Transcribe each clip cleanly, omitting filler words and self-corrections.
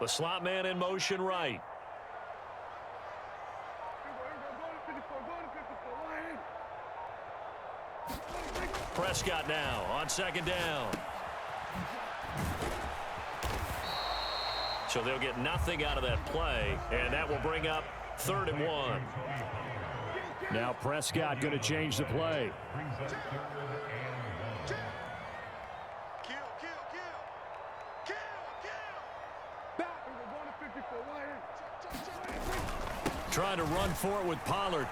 The slot man in motion right. Prescott now on second down. So they'll get nothing out of that play, and that will bring up 3rd and 1. Now Prescott going to change the play. Trying to run for it with Pollard.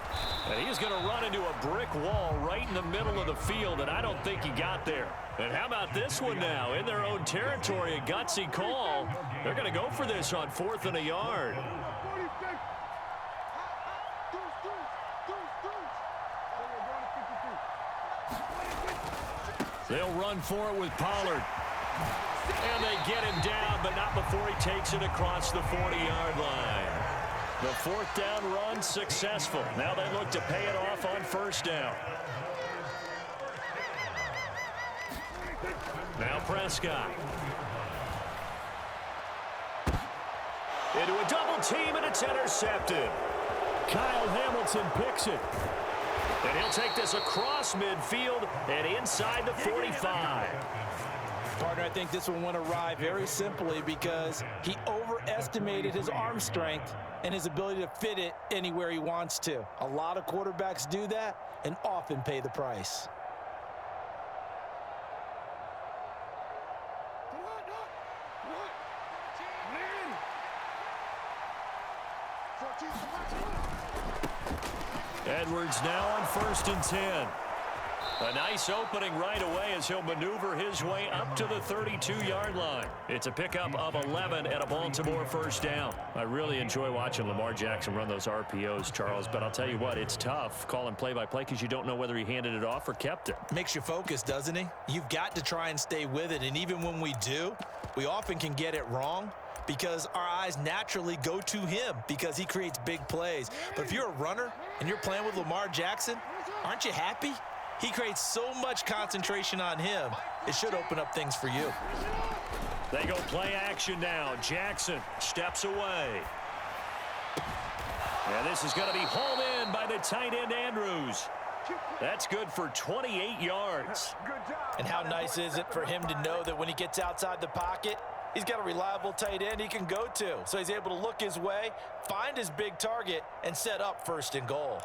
And he's going to run into a brick wall right in the middle of the field, and I don't think he got there. And how about this one now? In their own territory, a gutsy call. They're going to go for this on 4th and a yard. They'll run for it with Pollard. And they get him down, but not before he takes it across the 40-yard line. The 4th down run successful. Now they look to pay it off on 1st down. Now Prescott. Into a double team, and it's intercepted. Kyle Hamilton picks it. And he'll take this across midfield and inside the 45. Partner, I think this one went awry very simply because he overestimated his arm strength and his ability to fit it anywhere he wants to. A lot of quarterbacks do that and often pay the price. Edwards now on 1st and 10. A nice opening right away as he'll maneuver his way up to the 32-yard line. It's a pickup of 11 and a Baltimore 1st down. I really enjoy watching Lamar Jackson run those RPOs, Charles, but I'll tell you what, it's tough calling play-by-play because you don't know whether he handed it off or kept it. Makes you focus, doesn't he? You've got to try and stay with it, and even when we do, we often can get it wrong because our eyes naturally go to him because he creates big plays. But if you're a runner and you're playing with Lamar Jackson, aren't you happy? He creates so much concentration on him, it should open up things for you. They go play action now. Jackson steps away. And this is going to be hauled in by the tight end, Andrews. That's good for 28 yards. And how nice is it for him to know that when he gets outside the pocket, he's got a reliable tight end he can go to. So he's able to look his way, find his big target, and set up 1st and goal.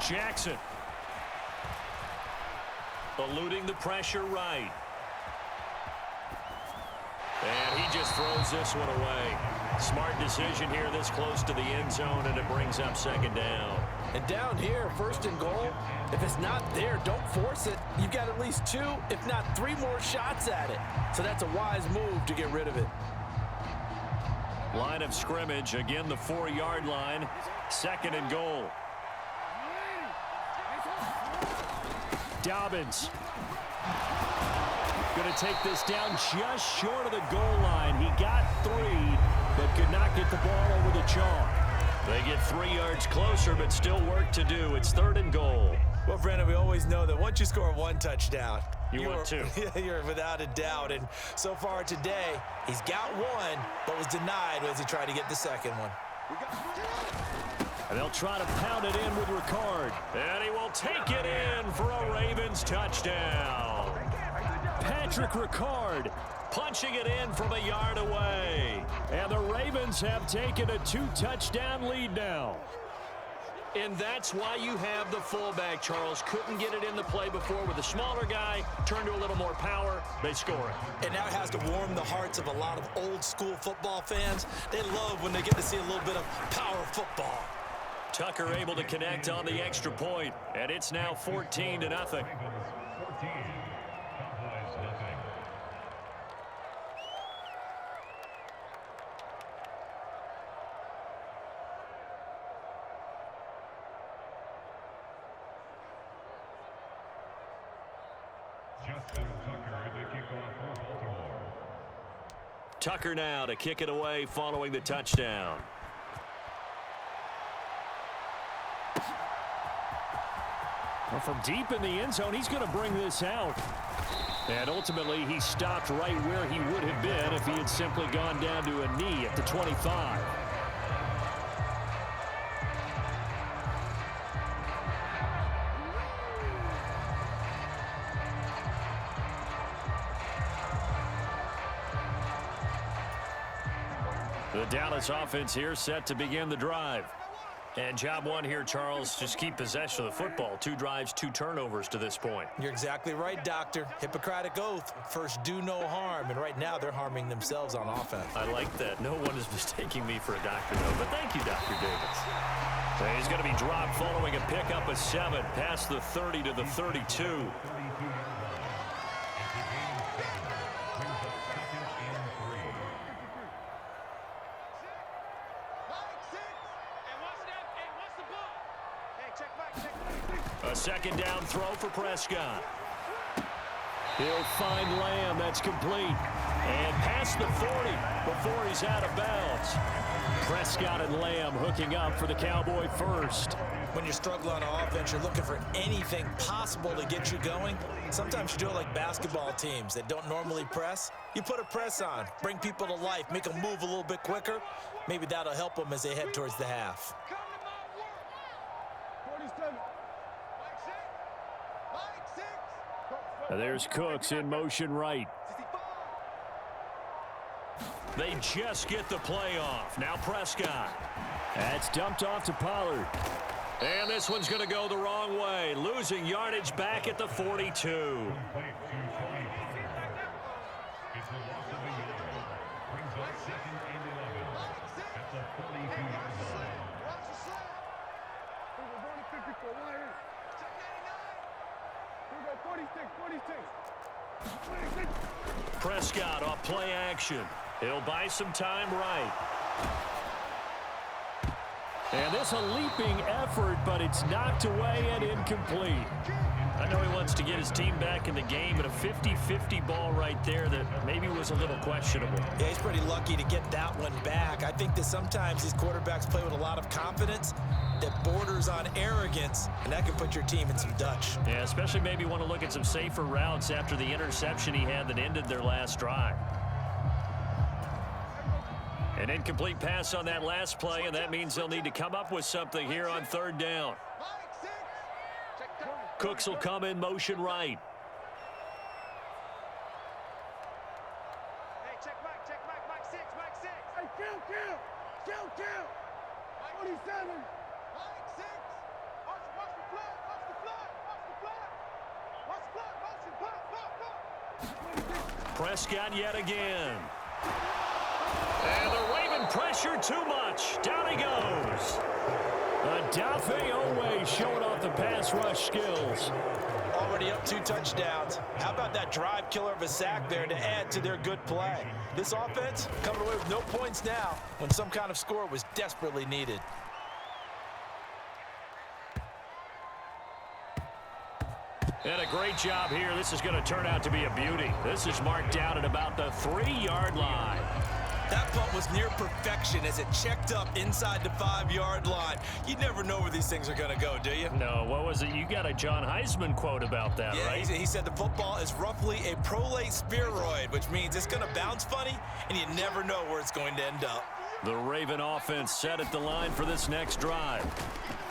Jackson eluding the pressure right. And he just throws this one away. Smart decision here this close to the end zone, and it brings up 2nd down. And down here, 1st and goal, if it's not there, don't force it. You've got at least 2, if not 3 more shots at it. So that's a wise move to get rid of it. Line of scrimmage, again the 4-yard line, 2nd and goal. Dobbins going to take this down just short of the goal line. He got 3, but could not get the ball over the chalk. They get 3 yards closer, but still work to do. It's 3rd and goal. Well, Brandon, we always know that once you score 1 touchdown, want 2. You're without a doubt. And so far today, he's got 1, but was denied as he tried to get the 2nd one. And they'll try to pound it in with Ricard. And he will take it in for a Ravens touchdown. Patrick Ricard punching it in from a yard away. And the Ravens have taken a 2-touchdown lead now. And that's why you have the fullback, Charles. Couldn't get it in the play before with a smaller guy. Turned to a little more power. They score it. And now it has to warm the hearts of a lot of old-school football fans. They love when they get to see a little bit of power football. Tucker able to connect on the extra point, and it's now 14-0. Justin Tucker, the kickoff. Tucker now to kick it away following the touchdown. Well, from deep in the end zone, he's going to bring this out. And ultimately, he stopped right where he would have been if he had simply gone down to a knee at the 25. The Dallas offense here set to begin the drive. And job one here, Charles, just keep possession of the football. 2 drives, 2 turnovers to this point. You're exactly right, Doctor. Hippocratic oath. First, do no harm. And right now, they're harming themselves on offense. I like that. No one is mistaking me for a doctor, though. But thank you, Dr. Davis. So he's going to be dropped following a pickup of 7 past the 30 to the 32. A second down throw for Prescott. He'll find Lamb. That's complete. And past the 40 before he's out of bounds. Prescott and Lamb hooking up for the Cowboy first. When you're struggling on offense, you're looking for anything possible to get you going. Sometimes you do it like basketball teams that don't normally press. You put a press on, bring people to life, make them move a little bit quicker. Maybe that'll help them as they head towards the half. And there's Cooks in motion right. They just get the play off. Now Prescott. That's dumped off to Pollard. And this one's going to go the wrong way. Losing yardage back at the 42. Prescott off play action. He'll buy some time right. And this a leaping effort, but it's knocked away and incomplete. I know he wants to get his team back in the game, but a 50-50 ball right there that maybe was a little questionable. Yeah, he's pretty lucky to get that one back. I think that sometimes these quarterbacks play with a lot of confidence that borders on arrogance, and that can put your team in some Dutch. Yeah, especially maybe want to look at some safer routes after the interception he had that ended their last drive. An incomplete pass on that last play, and that means they'll need to come up with something here on 3rd down. Cooks will come in motion right. Hey, check back, Mike 6. Hey, kill. 27. Mike 6. Watch the flood. Prescott yet again. And they're waving pressure too much. Down he goes. Adafe Owe showing off the pass rush skills. Already up 2 touchdowns. How about that drive killer of a sack there to add to their good play? This offense coming away with no points now when some kind of score was desperately needed. And a great job here. This is going to turn out to be a beauty. This is marked down at about the 3-yard line. That punt was near perfection as it checked up inside the 5-yard line. You never know where these things are going to go, do you? No, what was it? You got a John Heisman quote about that, yeah, right? He said the football is roughly a prolate spheroid, which means it's going to bounce funny, and you never know where it's going to end up. The Raven offense set at the line for this next drive.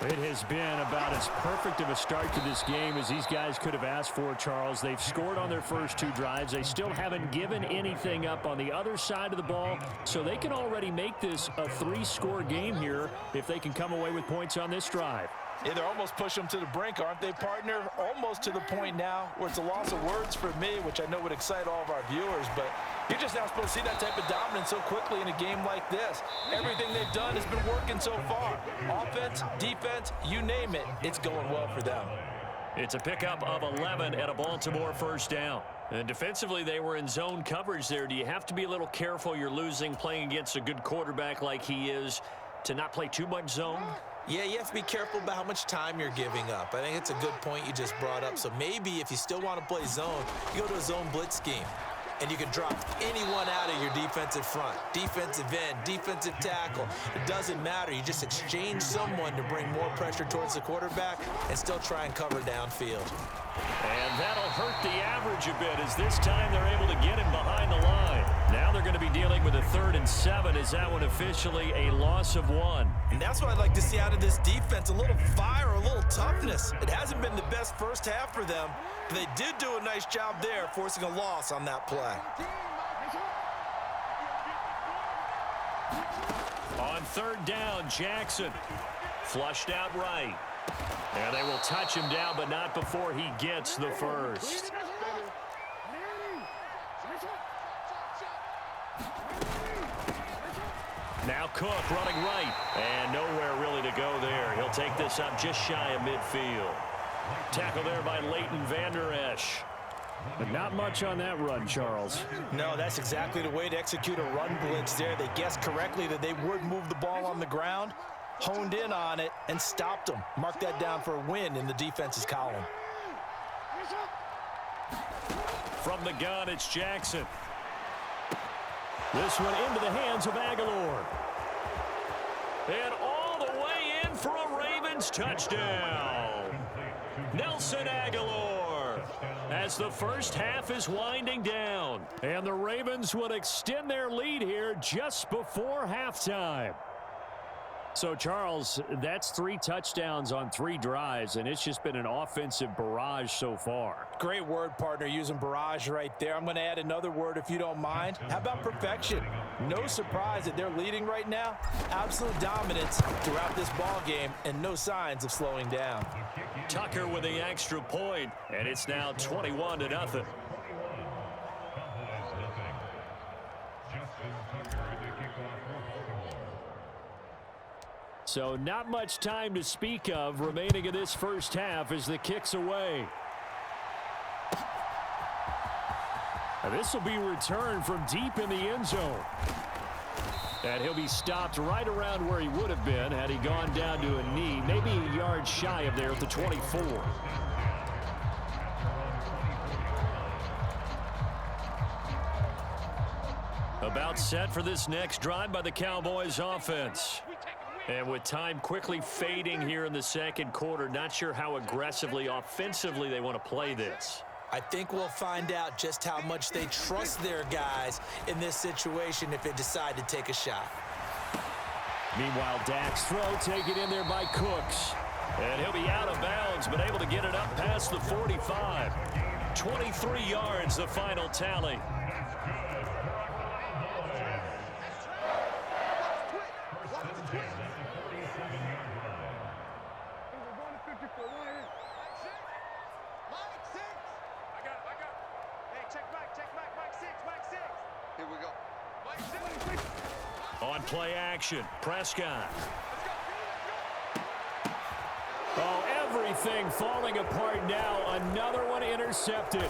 It has been about as perfect of a start to this game as these guys could have asked for, Charles. They've scored on their first 2 drives. They still haven't given anything up on the other side of the ball, so they can already make this a 3-score game here if they can come away with points on this drive. Yeah, they're almost pushing them to the brink, aren't they, partner? Almost to the point now where it's a loss of words for me, which I know would excite all of our viewers, but you're just now supposed to see that type of dominance so quickly in a game like this. Everything they've done has been working so far. Offense, defense, you name it, it's going well for them. It's a pickup of 11 at a Baltimore 1st down. And defensively, they were in zone coverage there. Do you have to be a little careful you're losing playing against a good quarterback like he is to not play too much zone? Yeah, you have to be careful about how much time you're giving up. I think it's a good point you just brought up. So maybe if you still want to play zone, you go to a zone blitz scheme. and you can drop anyone out of your defensive front. Defensive end, defensive tackle. It doesn't matter. You just exchange someone to bring more pressure towards the quarterback and still try and cover downfield. And that'll hurt the average a bit as this time they're able to get him behind the line. Now they're going to be dealing with a 3rd and 7. Is that one officially a loss of 1? And that's what I'd like to see out of this defense, a little fire, a little toughness. It hasn't been the best first half for them, but they did do a nice job there forcing a loss on that play. On 3rd down, Jackson flushed out right. And they will touch him down, but not before he gets the first. Now Cook running right, and nowhere really to go there. He'll take this up just shy of midfield. Tackle there by Leighton Vander Esch. But not much on that run, Charles. No, that's exactly the way to execute a run blitz there. They guessed correctly that they would move the ball on the ground, honed in on it, and stopped them. Mark that down for a win in the defense's column. From the gun, it's Jackson. This one into the hands of Aguilar. And all the way in for a Ravens touchdown. Nelson Aguilar, as the first half is winding down. And the Ravens would extend their lead here just before halftime. So, Charles, that's 3 touchdowns on 3 drives, and it's just been an offensive barrage so far. Great word, partner, using barrage right there. I'm going to add another word if you don't mind. How about perfection? No surprise that they're leading right now. Absolute dominance throughout this ball game and no signs of slowing down. Tucker with the extra point, and it's now 21-0. So not much time to speak of remaining in this first half as the kick's away. This will be returned from deep in the end zone. And he'll be stopped right around where he would have been had he gone down to a knee, maybe a yard shy of there at the 24. About set for this next drive by the Cowboys offense. And with time quickly fading here in the second quarter, not sure how aggressively, offensively they want to play this. I think we'll find out just how much they trust their guys in this situation if they decide to take a shot. Meanwhile, Dak's throw taken in there by Cooks. And he'll be out of bounds, but able to get it up past the 45. 23 yards, the final tally. On play action, Prescott. Oh, everything falling apart now. Another one intercepted.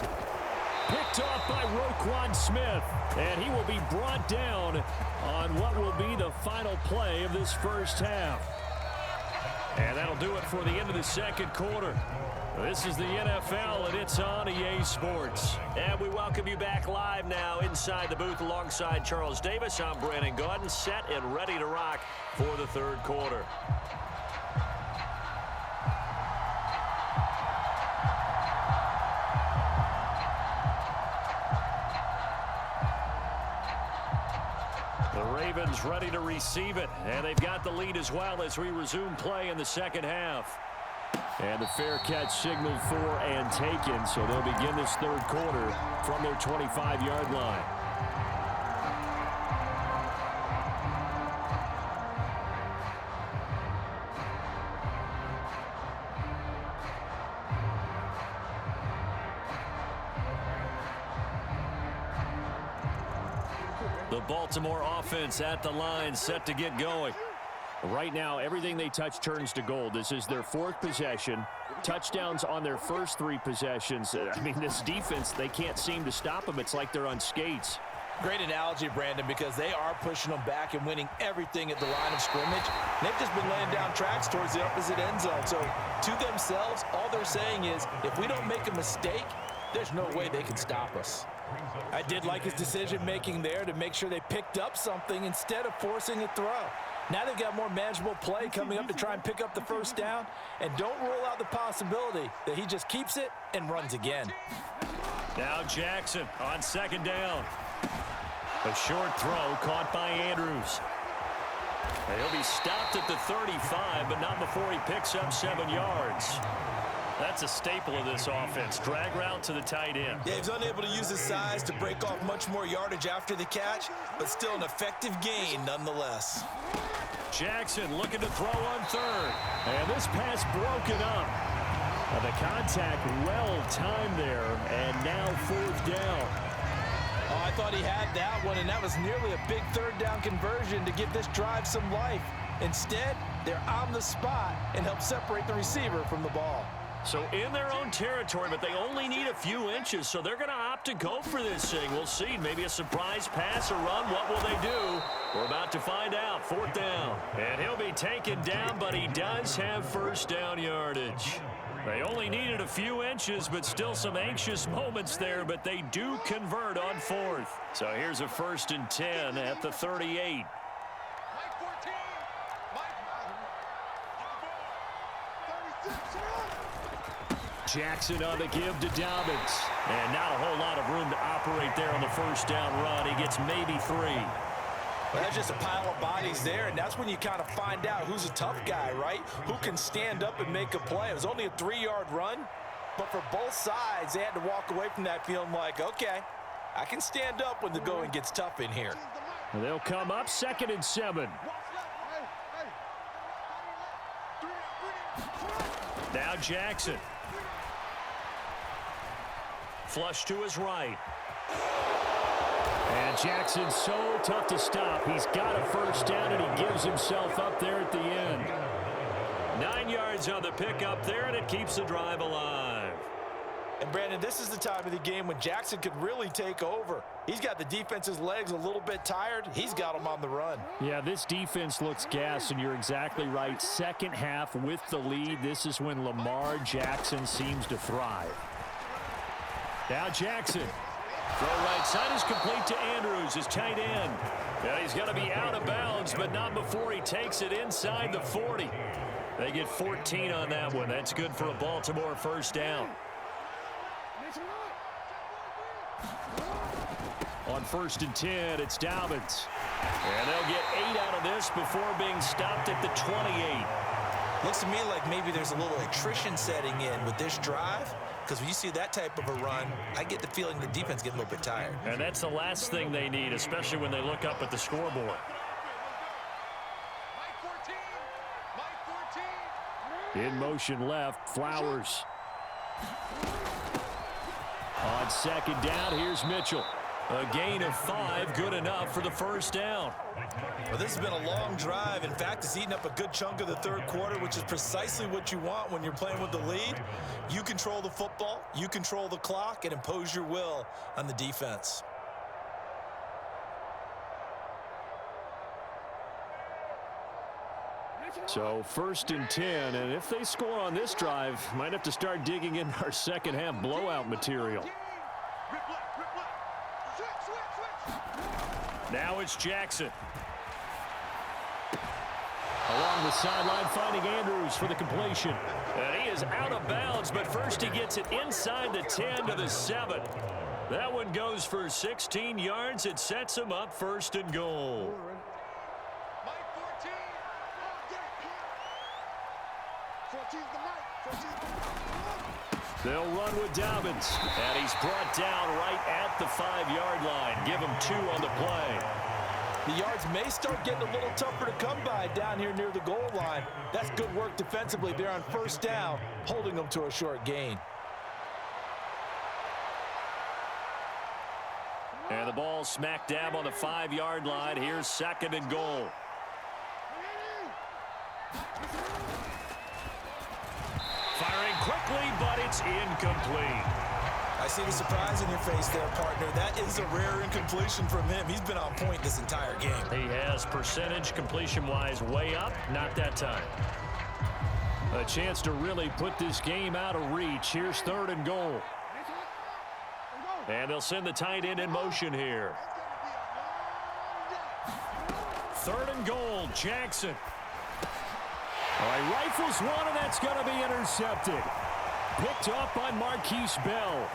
Picked off by Roquan Smith. And he will be brought down on what will be the final play of this first half. And that'll do it for the end of the second quarter. This is the NFL, and it's on EA Sports. And we welcome you back live now inside the booth alongside Charles Davis. I'm Brandon Gaudin, set and ready to rock for the third quarter. The Ravens ready to receive it, and they've got the lead as well as we resume play in the second half. And the fair catch signaled for and taken, so they'll begin this third quarter from their 25-yard line. The Baltimore offense at the line, set to get going. Right now, everything they touch turns to gold. This is their 4th possession. Touchdowns on their first 3 possessions. I mean, this defense, they can't seem to stop them. It's like they're on skates. Great analogy, Brandon, because they are pushing them back and winning everything at the line of scrimmage. They've just been laying down tracks towards the opposite end zone. So, to themselves, all they're saying is, if we don't make a mistake, there's no way they can stop us. I did like his decision-making there to make sure they picked up something instead of forcing a throw. Now they've got more manageable play coming up to try and pick up the first down, and don't rule out the possibility that he just keeps it and runs again. Now Jackson on second down. A short throw caught by Andrews. And he'll be stopped at the 35, but not before he picks up 7 yards. That's a staple of this offense. Drag route to the tight end. Yeah, he's unable to use his size to break off much more yardage after the catch, but still an effective gain nonetheless. Jackson looking to throw on third. And this pass broken up. The contact well timed there, and now fourth down. Oh, I thought he had that one, and that was nearly a big third down conversion to give this drive some life. Instead, they're on the spot and help separate the receiver from the ball. So in their own territory, but they only need a few inches, so they're going to opt to go for this thing. We'll see. Maybe a surprise pass or run. What will they do? We're about to find out. Fourth down. And he'll be taken down, but he does have first down yardage. They only needed a few inches, but still some anxious moments there, but they do convert on fourth. So here's a 1st and 10 at the 38. Jackson on the give to Dobbins. And not a whole lot of room to operate there on the first down run. He gets maybe 3. Well, that's just a pile of bodies there, and that's when you kind of find out who's a tough guy, right? Who can stand up and make a play. It was only a 3-yard run, but for both sides, they had to walk away from that feeling like, okay, I can stand up when the going gets tough in here. And they'll come up 2nd and 7. Now Jackson. Flush to his right. And Jackson's so tough to stop. He's got a first down, and he gives himself up there at the end. 9 yards on the pickup there, and it keeps the drive alive. And, Brandon, this is the time of the game when Jackson could really take over. He's got the defense's legs a little bit tired. He's got them on the run. Yeah, this defense looks gassed, and you're exactly right. Second half with the lead, this is when Lamar Jackson seems to thrive. Now Jackson. Throw right side is complete to Andrews, his tight end. Yeah, he's going to be out of bounds, but not before he takes it inside the 40. They get 14 on that one. That's good for a Baltimore first down. On 1st and 10, it's Dobbins. And they'll get 8 out of this before being stopped at the 28. Looks to me like maybe there's a little attrition setting in with this drive, because when you see that type of a run, I get the feeling the defense gets a little bit tired. And that's the last thing they need, especially when they look up at the scoreboard. In motion left, Flowers. On 2nd down, here's Mitchell. A gain of 5, good enough for the first down. Well, this has been a long drive. In fact, it's eaten up a good chunk of the third quarter, which is precisely what you want when you're playing with the lead. You control the football, you control the clock, and impose your will on the defense. So 1st and 10, and if they score on this drive, might have to start digging in our second half blowout material. Now it's Jackson. Along the sideline, finding Andrews for the completion. And he is out of bounds, but first he gets it inside the 10 to the 7. That one goes for 16 yards. It sets him up 1st and goal. They'll run with Dobbins. And he's brought down right at the 5-yard line. Give him 2 on the play. The yards may start getting a little tougher to come by down here near the goal line. That's good work defensively there on first down, holding them to a short gain. And the ball smack dab on the 5-yard line. Here's 2nd and goal. Firing quickly, but it's incomplete. I see the surprise in your face there, partner. That is a rare incompletion from him. He's been on point this entire game. He has percentage completion-wise way up, not that time. A chance to really put this game out of reach. Here's 3rd and goal. And they'll send the tight end in motion here. 3rd and goal, Jackson. All right, rifles one, and that's going to be intercepted. Picked off by Marquise Bell.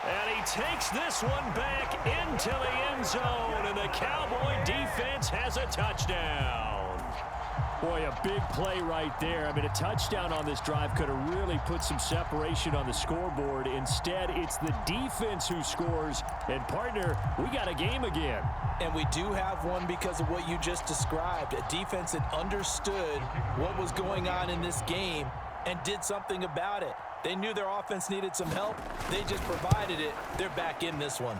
And he takes this one back into the end zone, and the Cowboy defense has a touchdown. Boy, a big play right there. I mean, a touchdown on this drive could have really put some separation on the scoreboard. Instead, it's the defense who scores. And, partner, we got a game again. And we do have one because of what you just described. A defense that understood what was going on in this game and did something about it. They knew their offense needed some help. They just provided it. They're back in this one.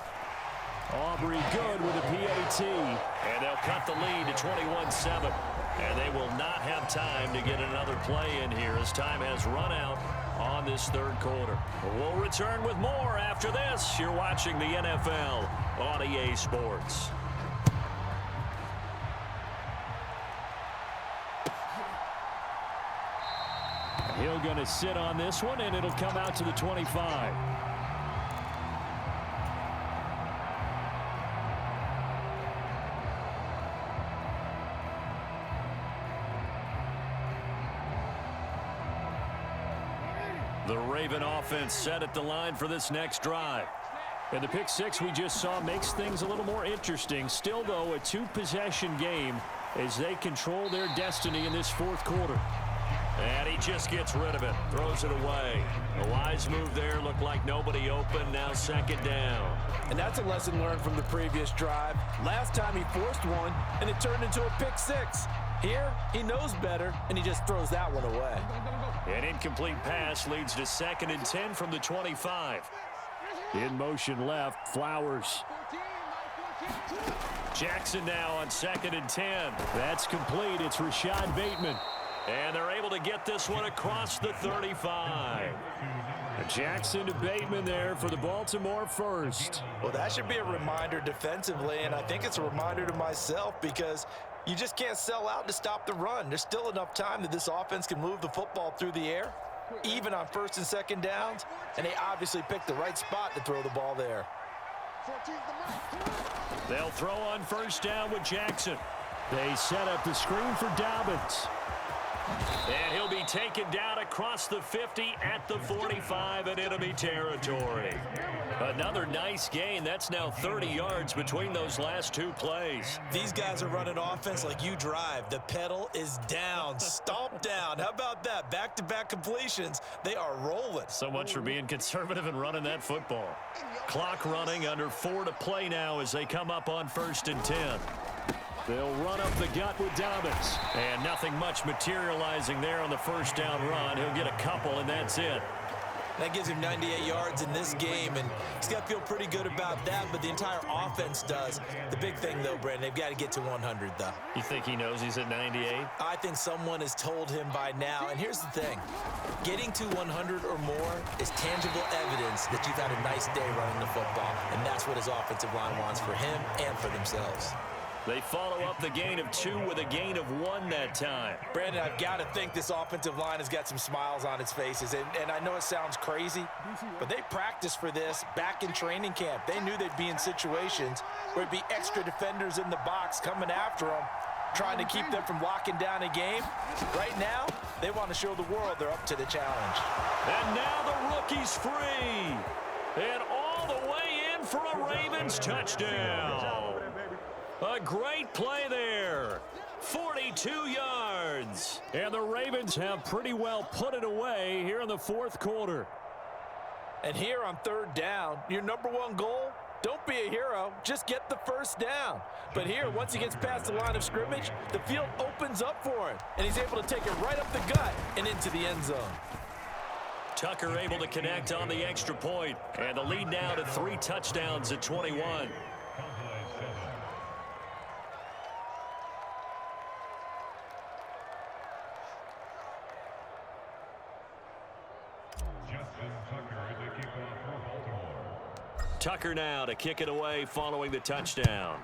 Aubrey good with a PAT. And they'll cut the lead to 21-7. And they will not have time to get another play in here as time has run out on this 3rd quarter. We'll return with more after this. You're watching the NFL on EA Sports. He'll going to sit on this one, and it'll come out to the 25. The Raven offense set at the line for this next drive. And the pick six we just saw makes things a little more interesting. Still, though, a 2-possession game as they control their destiny in this 4th quarter. And he just gets rid of it, throws it away. A wise move there, looked like nobody open, now 2nd down. And that's a lesson learned from the previous drive. Last time he forced one, and it turned into a pick 6. Here, he knows better, and he just throws that one away. An incomplete pass leads to 2nd and 10 from the 25. In motion left, Flowers. Jackson now on 2nd and 10. That's complete. It's Rashad Bateman. And they're able to get this one across the 35. Jackson to Bateman there for the Baltimore first. Well, that should be a reminder defensively, and I think it's a reminder to myself because you just can't sell out to stop the run. There's still enough time that this offense can move the football through the air, even on 1st and 2nd downs, and they obviously picked the right spot to throw the ball there. They'll throw on 1st down with Jackson. They set up the screen for Dobbins. And he'll be taken down across the 50 at the 45 in enemy territory. Another nice gain. That's now 30 yards between those last 2 plays. These guys are running offense like you drive. The pedal is down, stomped down. How about that? Back-to-back completions. They are rolling. So much for being conservative and running that football. Clock running, under 4 to play now as they come up on 1st and 10. They'll run up the gut with Dobbins. And nothing much materializing there on the 1st down run. He'll get a couple, and that's it. That gives him 98 yards in this game, and he's got to feel pretty good about that, but the entire offense does. The big thing, though, Brandon, they've got to get to 100, though. You think he knows he's at 98? I think someone has told him by now, and here's the thing. Getting to 100 or more is tangible evidence that you've had a nice day running the football, and that's what his offensive line wants for him and for themselves. They follow up the gain of 2 with a gain of 1 that time. Brandon, I've got to think this offensive line has got some smiles on its faces. And I know it sounds crazy, but they practiced for this back in training camp. They knew they'd be in situations where it'd be extra defenders in the box coming after them, trying to keep them from locking down a game. Right now, they want to show the world they're up to the challenge. And now the rookie's free. And all the way in for a Ravens touchdown. A great play there. 42 yards. And the Ravens have pretty well put it away here in the 4th quarter. And here on 3rd down, your number 1 goal, don't be a hero, just get the 1st down. But here, once he gets past the line of scrimmage, the field opens up for him, and he's able to take it right up the gut and into the end zone. Tucker able to connect on the extra point, and the lead now to 3 touchdowns at 21. Tucker now to kick it away following the touchdown.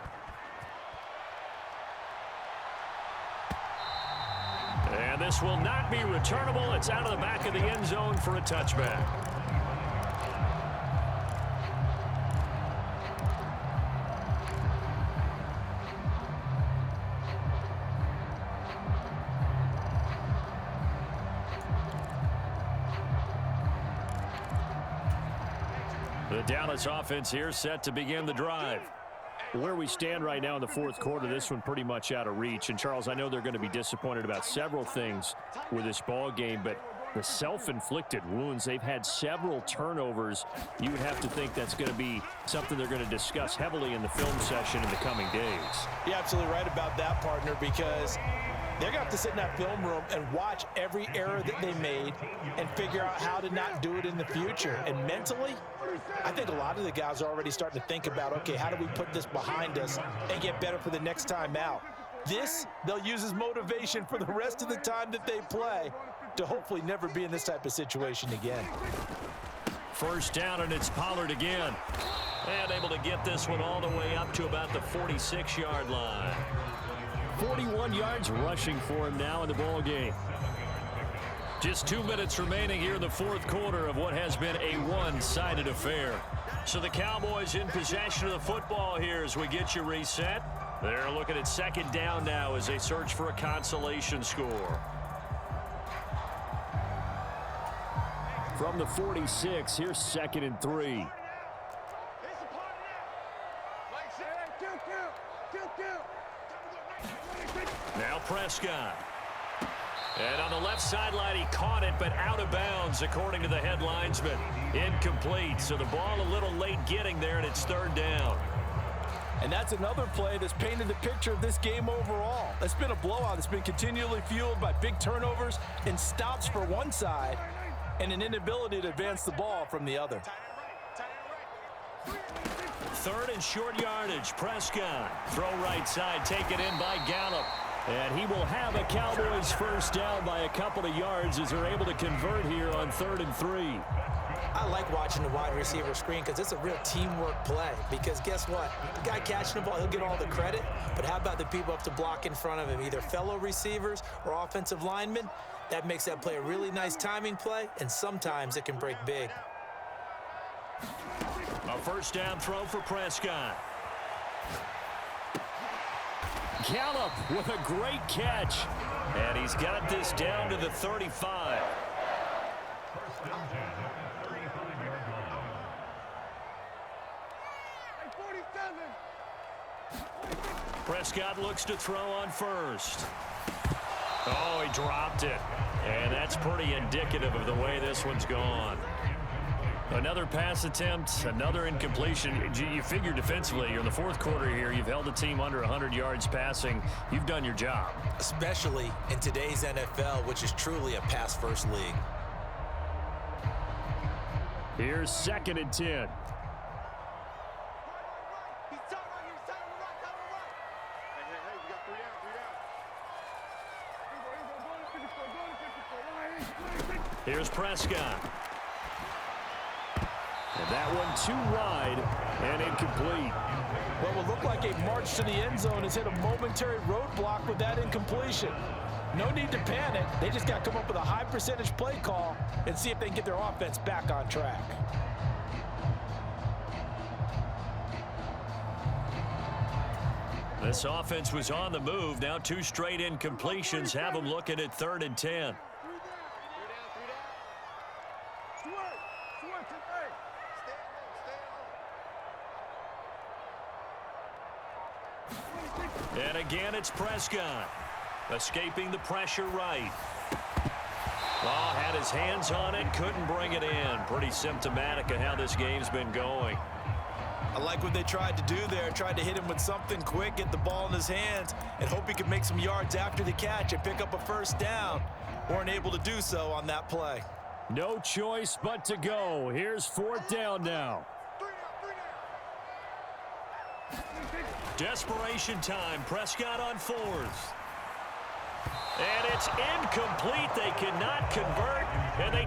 And this pass will not be returnable. It's out of the back of the end zone for a touchback. The Dallas offense here set to begin the drive. Where we stand right now in the fourth quarter, this one pretty much out of reach. And, Charles, I know they're going to be disappointed about several things with this ball game, but the self-inflicted wounds, they've had several turnovers. You would have to think that's going to be something they're going to discuss heavily in the film session in the coming days. You're absolutely right about that, partner, because they're going to have to sit in that film room and watch every error that they made and figure out how to not do it in the future. And mentally, I think a lot of the guys are already starting to think about, okay, how do we put this behind us and get better for the next time out? This, they'll use as motivation for the rest of the time that they play to hopefully never be in this type of situation again. First down, and it's Pollard again. And able to get this one all the way up to about the 46-yard line. 41 yards rushing for him now in the ball game. Just 2 minutes remaining here in the fourth quarter of what has been a one-sided affair. So the Cowboys in possession of the football here as we get you reset. They're looking at second down now as they search for a consolation score. From the 46, here's 2nd and 3. Now Prescott. And on the left sideline, he caught it, but out of bounds, according to the head linesman. Incomplete, so the ball a little late getting there, and it's third down. And that's another play that's painted the picture of this game overall. It's been a blowout. It's been continually fueled by big turnovers and stops for one side and an inability to advance the ball from the other. Third and short yardage. Prescott. Throw right side. Taken in by Gallup. And he will have a Cowboys first down by a couple of yards as they're able to convert here on 3rd and 3. I like watching the wide receiver screen because it's a real teamwork play. Because guess what? The guy catching the ball, he'll get all the credit. But how about the people up to block in front of him, either fellow receivers or offensive linemen? That makes that play a really nice timing play, and sometimes it can break big. A first down throw for Prescott. Gallup with a great catch. And he's got this down to the 35. Prescott looks to throw on first. Oh, he dropped it. And that's pretty indicative of the way this one's gone. Another pass attempt, another incompletion. You figure defensively, you're in the fourth quarter here. You've held the team under 100 yards passing. You've done your job. Especially in today's NFL, which is truly a pass-first league. Here's 2nd and 10. Here's Prescott. And that one too wide and incomplete. What will look like a march to the end zone has hit a momentary roadblock with that incompletion. No need to panic. They just got to come up with a high percentage play call and see if they can get their offense back on track. This offense was on the move. Now 2 straight incompletions have them looking at 3rd and 10. And again, it's Prescott. Escaping the pressure right. Oh, had his hands on it, couldn't bring it in. Pretty symptomatic of how this game's been going. I like what they tried to do there. Tried to hit him with something quick, get the ball in his hands, and hope he could make some yards after the catch and pick up a first down. Weren't able to do so on that play. No choice but to go. Here's 4th down now. Desperation time. Prescott on 4th. And it's incomplete. They cannot convert, and they